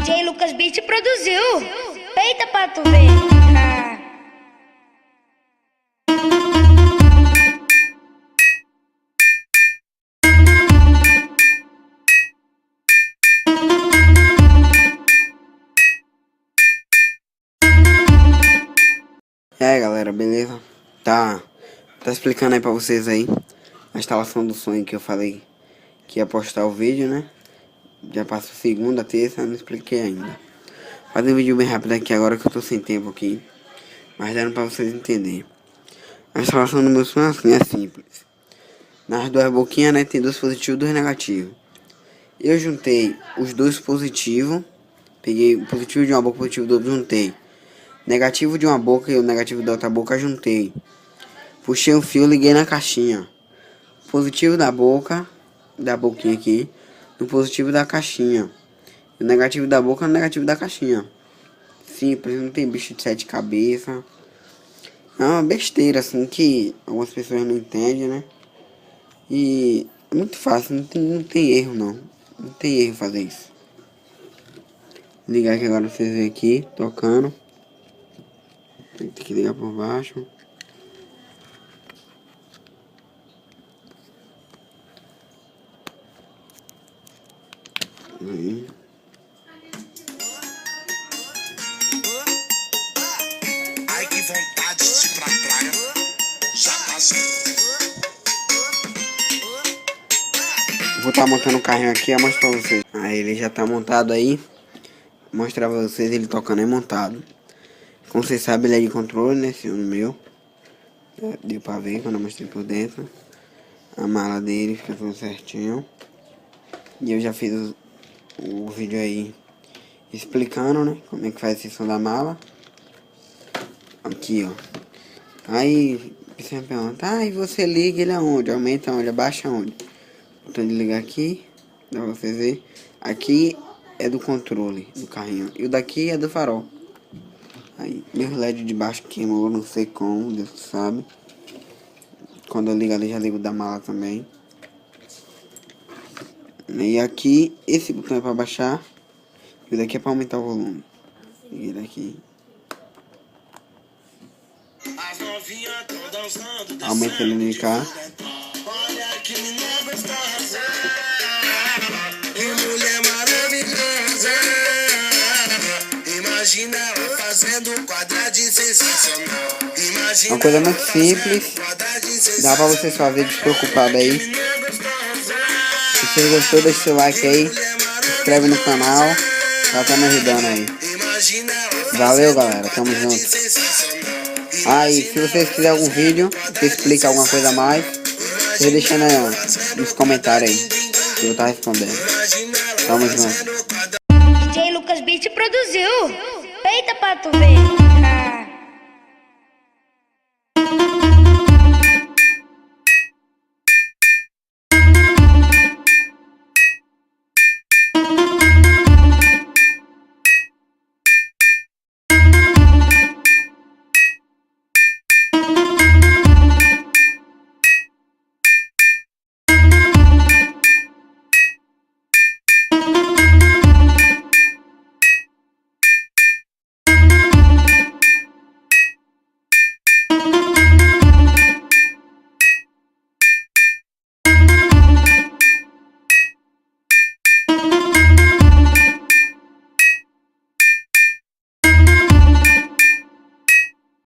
DJ Lucas Beat produziu. Peita pra tu ver. E aí galera, beleza? Tá explicando aí pra vocês aí a instalação do sonho que eu falei que ia postar o vídeo, né? Já passou segunda, terça, não expliquei ainda. Fazer um vídeo bem rápido aqui agora que eu tô sem tempo aqui, mas dando pra vocês entenderem. A instalação do meu sonho assim é simples. Nas duas boquinhas, né, tem dois positivos e dois negativos. Eu juntei os dois positivos, peguei o positivo de uma boca e o positivo do outro, juntei. Negativo de uma boca e o negativo da outra boca, juntei. Puxei o fio, liguei na caixinha. Positivo da boca, da boquinha aqui, no positivo da caixinha. O negativo da boca no negativo da caixinha. Simples, não tem bicho de sete cabeças. É uma besteira assim que algumas pessoas não entendem, né? E é muito fácil, não tem erro não. Não tem erro fazer isso. Ligar aqui agora pra vocês verem aqui, tocando. Tem que ligar por baixo. Aí. Ai, que vontade de ir pra praia. Já passou. Vou estar montando o carrinho aqui, eu mostro pra vocês. Aí ele já tá montado aí. Vou mostrar pra vocês ele tocando aí montado. Como vocês sabem, ele é de controle, né? Esse é o meu. Deu pra ver quando eu mostrei por dentro. A mala dele fica tudo certinho. E eu já fiz o vídeo aí explicando, né? Como é que faz esse som da mala. Aqui, ó. Aí você me pergunta, e você liga ele aonde? Aumenta aonde? Abaixa aonde? Botão de ligar aqui, dá pra vocês verem. Aqui é do controle do carrinho. E o daqui é do farol. Aí, meu LED de baixo queimou, não sei como, Deus sabe. Quando eu ligo ali, já ligo da mala também. E aqui, esse botão é pra baixar. E o daqui é pra aumentar o volume. E daqui. Aumenta ele de cá. Olha que menina gostosa. Que mulher maravilhosa. Imagina ela fazendo quadrado sensacional. Imagina Uma coisa muito simples. Dá pra vocês fazer despreocupado aí. Se você gostou, deixa seu like aí. Se inscreve no canal. Pra tá me ajudando aí. Valeu galera, tamo junto. E se vocês quiserem algum vídeo que explica alguma coisa a mais, vocês deixam nos comentários aí, que eu vou estar respondendo. Tamo junto. DJ Lucas Beat produziu. Peita pra tu ver.